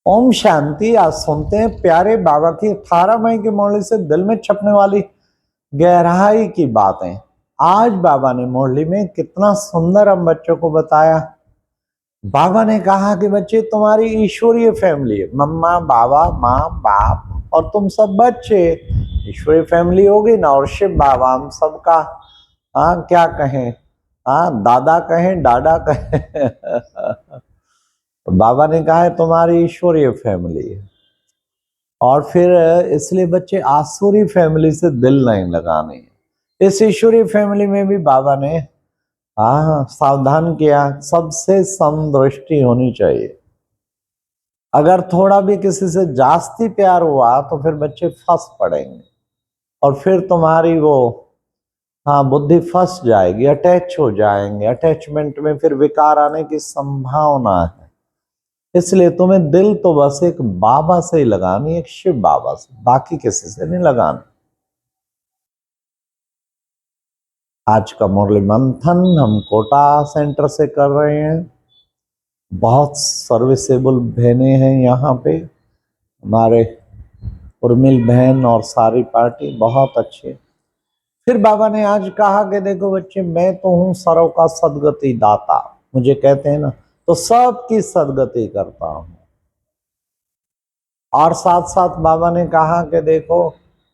ओम शांति। आज सुनते हैं प्यारे बाबा की 18 मई की मुरली से दिल में छपने वाली गहराई की बातें। आज बाबा ने मुरली में कितना सुंदर हम बच्चों को बताया। बाबा ने कहा कि बच्चे तुम्हारी ईश्वरीय फैमिली है, मम्मा बाबा माँ बाप और तुम सब बच्चे ईश्वरीय फैमिली होगी ना। और शिव बाबा हम सबका क्या कहें, दादा कहें डाडा कहें तो बाबा ने कहा है तुम्हारी ईश्वरीय फैमिली है। और फिर इसलिए बच्चे आसुरी फैमिली से दिल नहीं लगाने। इस ईश्वरीय फैमिली में भी बाबा ने सावधान किया, सबसे समदृष्टि होनी चाहिए। अगर थोड़ा भी किसी से जास्ती प्यार हुआ तो फिर बच्चे फंस पड़ेंगे और फिर तुम्हारी वो बुद्धि फंस जाएगी, अटैच हो जाएंगे। अटैचमेंट में फिर विकार आने की संभावना है। इसलिए तुम्हें दिल तो बस एक बाबा से ही लगानी, एक शिव बाबा से, बाकी किसी से नहीं लगानी। आज का मुरली मंथन हम कोटा सेंटर से कर रहे हैं। बहुत सर्विसेबल बहनें हैं यहाँ पे, हमारे उर्मिल बहन और सारी पार्टी बहुत अच्छे। फिर बाबा ने आज कहा कि देखो बच्चे, मैं तो हूँ सर्व का सदगति दाता। मुझे कहते हैं ना, तो सबकी सदगति करता हूँ। और साथ साथ बाबा ने कहा कि देखो,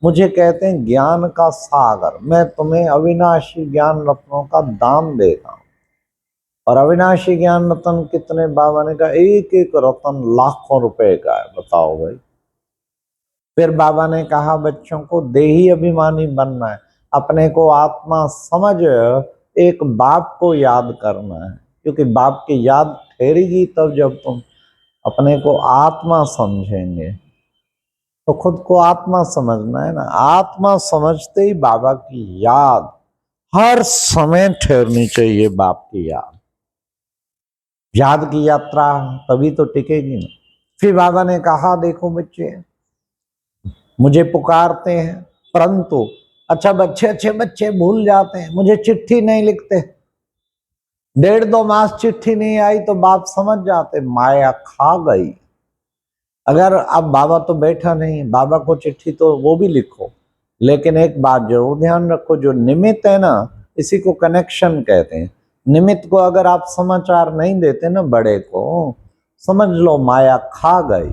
मुझे कहते हैं ज्ञान का सागर, मैं तुम्हें अविनाशी ज्ञान रत्नों का दान देता हूं। और अविनाशी ज्ञान रत्न कितने? बाबा ने कहा एक एक रत्न लाखों रुपए का है। बताओ भाई। फिर बाबा ने कहा बच्चों को देही अभिमानी बनना है, अपने को आत्मा समझ एक बाप को याद करना है, क्योंकि बाप की याद ठहरेगी तब जब तुम अपने को आत्मा समझेंगे। तो खुद को आत्मा समझना है ना। आत्मा समझते ही बाबा की याद हर समय ठहरनी चाहिए। बाप की याद, याद की यात्रा तभी तो टिकेगी ना। फिर बाबा ने कहा देखो बच्चे, मुझे पुकारते हैं परंतु अच्छे बच्चे भूल जाते हैं, मुझे चिट्ठी नहीं लिखते। 1.5-2 मास चिट्ठी नहीं आई तो बाप समझ जाते माया खा गई। अगर अब बाबा तो बैठा नहीं, बाबा को चिट्ठी तो वो भी लिखो, लेकिन एक बात जरूर ध्यान रखो, जो निमित्त है ना, इसी को कनेक्शन कहते हैं। निमित्त को अगर आप समाचार नहीं देते ना बड़े को, समझ लो माया खा गई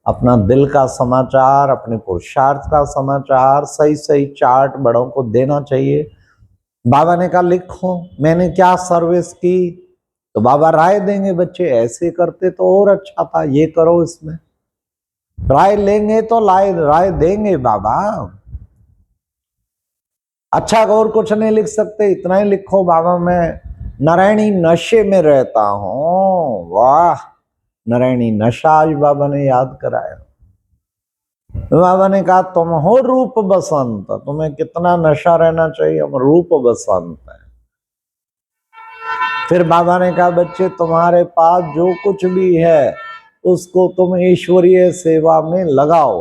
अपना दिल का समाचार, अपने पुरुषार्थ का समाचार, सही सही चार्ट बड़ों को देना चाहिए। बाबा ने कहा लिखो मैंने क्या सर्विस की, तो बाबा राय देंगे बच्चे ऐसे करते तो और अच्छा था, ये करो इसमें। राय लेंगे तो राय देंगे बाबा। अच्छा और कुछ नहीं लिख सकते, इतना ही लिखो बाबा मैं नारायणी नशे में रहता हूं। वाह, नारायणी नशा आज बाबा ने याद कराया। बाबा ने कहा तुम हो रूप बसंत, तुम्हें कितना नशा रहना चाहिए, हम रूप बसंत है। फिर बाबा ने कहा बच्चे, तुम्हारे पास जो कुछ भी है उसको तुम ईश्वरीय सेवा में लगाओ।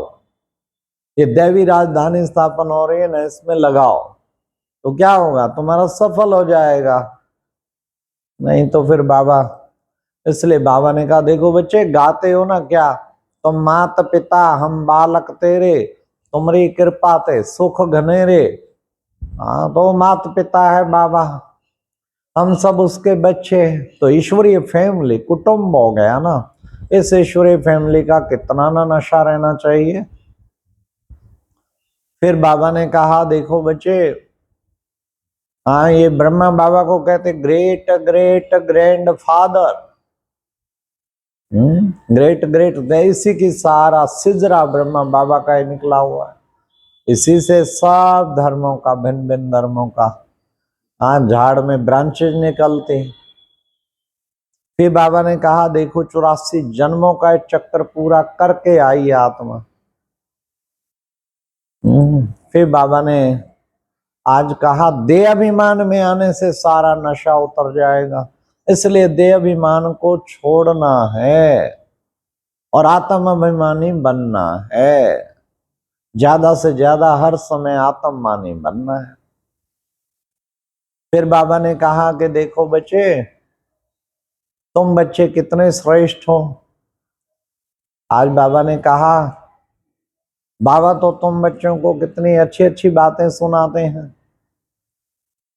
ये दैवी राजधानी स्थापन हो रही है ना, इसमें लगाओ तो क्या होगा, तुम्हारा सफल हो जाएगा। नहीं तो फिर बाबा, इसलिए बाबा ने कहा देखो बच्चे, गाते हो ना क्या, तुम मात पिता हम बालक तेरे, तुम्हारी कृपा ते सुख घनेरे। हाँ, तो मात पिता है बाबा, हम सब उसके बच्चे। तो ईश्वरीय फैमिली कुटुंब हो गया ना। इस ईश्वरीय फैमिली का कितना ना नशा रहना चाहिए। फिर बाबा ने कहा देखो बच्चे, हाँ ये ब्रह्मा बाबा को कहते great great grand father. Great great, इसी की सारा सिजरा ब्रह्मा बाबा का ही निकला हुआ है। इसी से सब धर्मों का, भिन्न भिन्न धर्मों का झाड़ में ब्रांचेज निकलते। फिर बाबा ने कहा देखो 84 जन्मों का एक चक्कर पूरा करके आई आत्मा। फिर बाबा ने आज कहा देह अभिमान में आने से सारा नशा उतर जाएगा, इसलिए देह अभिमान को छोड़ना है और आत्म अभिमानी बनना है। ज्यादा से ज्यादा हर समय आत्ममानी बनना है। फिर बाबा ने कहा कि देखो बच्चे, तुम बच्चे कितने श्रेष्ठ हो, आज बाबा ने कहा, बाबा तो तुम बच्चों को कितनी अच्छी अच्छी बातें सुनाते हैं।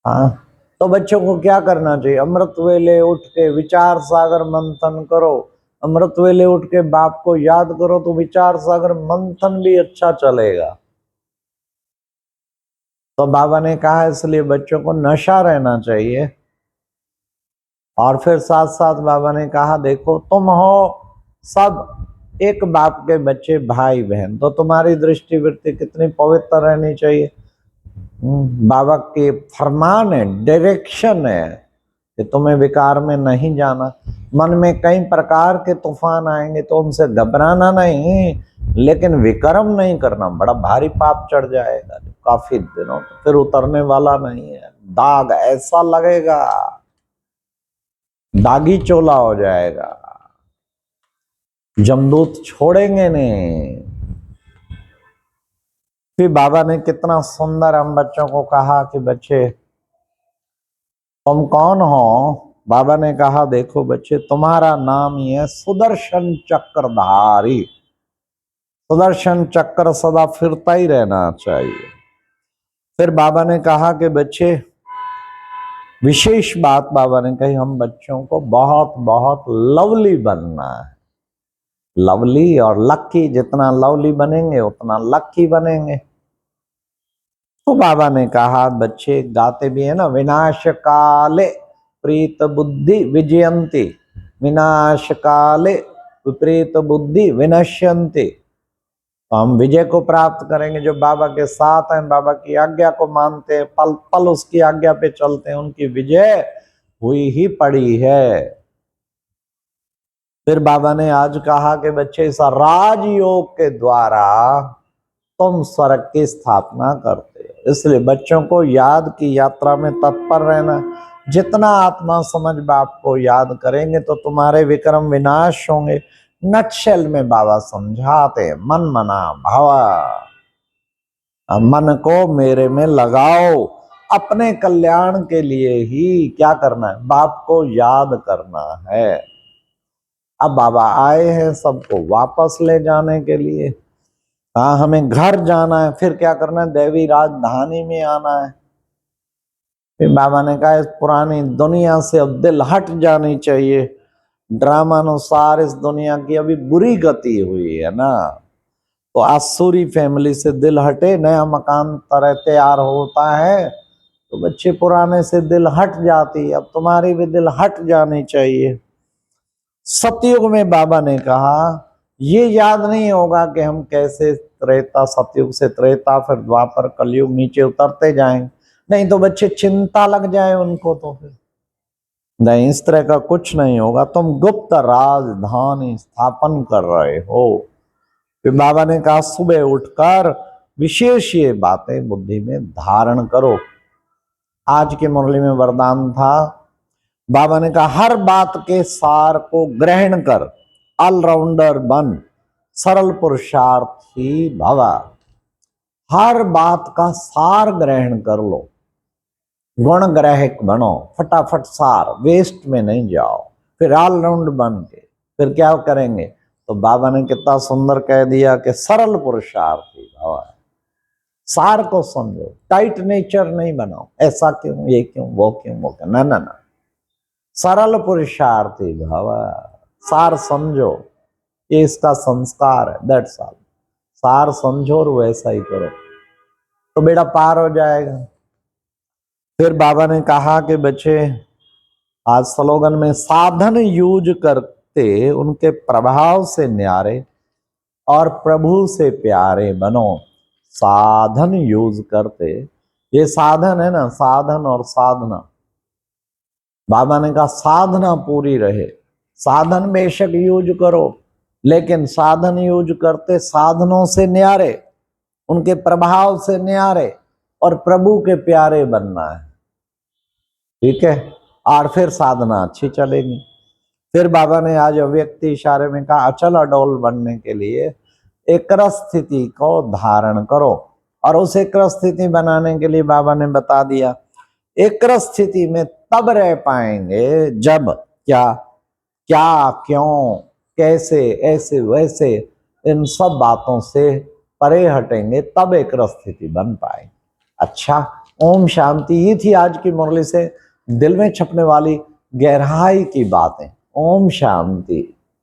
हाँ, तो बच्चों को क्या करना चाहिए? अमृत वेले उठ के विचार सागर मंथन करो। अमृत वेले उठ के बाप को याद करो तो विचार सागर मंथन भी अच्छा चलेगा। तो बाबा ने कहा इसलिए बच्चों को नशा रहना चाहिए। और फिर साथ साथ बाबा ने कहा देखो तुम हो सब एक बाप के बच्चे, भाई बहन, तो तुम्हारी दृष्टि वृत्ति कितनी पवित्र रहनी चाहिए। बाबा के फरमान है, डायरेक्शन है कि तुम्हें विकार में नहीं जाना। मन में कई प्रकार के तूफान आएंगे तो उनसे घबराना नहीं, लेकिन विक्रम नहीं करना। बड़ा भारी पाप चढ़ जाएगा काफी दिनों तो फिर उतरने वाला नहीं है। दाग ऐसा लगेगा, दागी चोला हो जाएगा, जमदूत छोड़ेंगे नहीं। फिर बाबा ने कितना सुंदर हम बच्चों को कहा कि बच्चे तुम कौन हो। बाबा ने कहा देखो बच्चे तुम्हारा नाम ही है सुदर्शन चक्रधारी। सुदर्शन चक्र सदा फिरता ही रहना चाहिए। फिर बाबा ने कहा कि बच्चे विशेष बात बाबा ने कही, हम बच्चों को बहुत बहुत लवली बनना है। लवली और लक्की, जितना लवली बनेंगे उतना लक्की बनेंगे। तो बाबा ने कहा बच्चे गाते भी है ना, विनाश काले प्रीत बुद्धि विजयंती, विनाश काले विपरीत बुद्धि विनश्यंती। तो हम विजय को प्राप्त करेंगे जो बाबा के साथ हैं, बाबा की आज्ञा को मानते हैं, पल पल उसकी आज्ञा पे चलते हैं, उनकी विजय हुई ही पड़ी है। फिर बाबा ने आज कहा कि बच्चे इस राजयोग के द्वारा तुम स्वर्ग की स्थापना करते हो, इसलिए बच्चों को याद की यात्रा में तत्पर रहना। जितना आत्मा समझ बाप को याद करेंगे तो तुम्हारे विक्रम विनाश होंगे। नटशेल में बाबा समझाते, मन मना भावा, मन को मेरे में लगाओ। अपने कल्याण के लिए ही क्या करना है? बाप को याद करना है। अब बाबा आए हैं सबको वापस ले जाने के लिए। हाँ, हमें घर जाना है, फिर क्या करना है? देवी राजधानी में आना है। फिर बाबा ने कहा इस पुरानी दुनिया से अब दिल हट जानी चाहिए। ड्रामा अनुसार इस दुनिया की अभी बुरी गति हुई है ना, तो आसुरी फैमिली से दिल हटे, नया मकान तरह तैयार होता है तो बच्चे पुराने से दिल हट जाती है। अब तुम्हारी भी दिल हट जानी चाहिए। सतयुग में बाबा ने कहा ये याद नहीं होगा कि हम कैसे त्रेता, सतयुग से त्रेता, फिर द्वापर, कलयुग, नीचे उतरते जाएं। नहीं तो बच्चे चिंता लग जाए उनको, तो फिर नहीं, इस तरह का कुछ नहीं होगा। तुम गुप्त राजधानी स्थापन कर रहे हो। फिर बाबा ने कहा सुबह उठकर विशेष ये बातें बुद्धि में धारण करो। आज की मुरली में वरदान था, बाबा ने कहा हर बात के सार को ग्रहण कर ऑलराउंडर बन, सरल पुरुषार्थी भवा। हर बात का सार ग्रहण कर लो, गुण ग्राहक बनो, फटाफट सार, वेस्ट में नहीं जाओ। फिर ऑलराउंड बन के फिर क्या करेंगे? तो बाबा ने कितना सुंदर कह दिया कि सरल पुरुषार्थी भवा। सार को समझो, टाइट नेचर नहीं बनाओ, ऐसा क्यों, ये क्यों, वो क्यों, वो क्यों, ना ना ना, सरल पुरुषार्थी भवा। सार समझो, ये इसका संस्कार है, दैट्स ऑल। सार समझो और वैसा ही करो तो बेड़ा पार हो जाएगा। फिर बाबा ने कहा कि बच्चे आज स्लोगन में साधन यूज करते उनके प्रभाव से न्यारे और प्रभु से प्यारे बनो। साधन यूज करते, ये साधन है ना, साधन और साधना। बाबा ने कहा साधना पूरी रहे। साधन बेशक यूज करो, लेकिन साधन यूज करते साधनों से न्यारे, उनके प्रभाव से न्यारे और प्रभु के प्यारे बनना है। ठीक है, और फिर साधना अच्छी चलेगी। फिर बाबा ने आज अव्यक्ति इशारे में कहा अचल अडोल बनने के लिए एकर स्थिति को धारण करो। और उस एकर स्थिति बनाने के लिए बाबा ने बता दिया, एकर स्थिति में तब रह पाएंगे जब क्या क्या, क्यों, कैसे, ऐसे वैसे, इन सब बातों से परे हटेंगे तब एक स्थिति बन पाए। अच्छा, ओम शांति। ये थी आज की मुरली से दिल में छपने वाली गहराई की बातें। ओम शांति।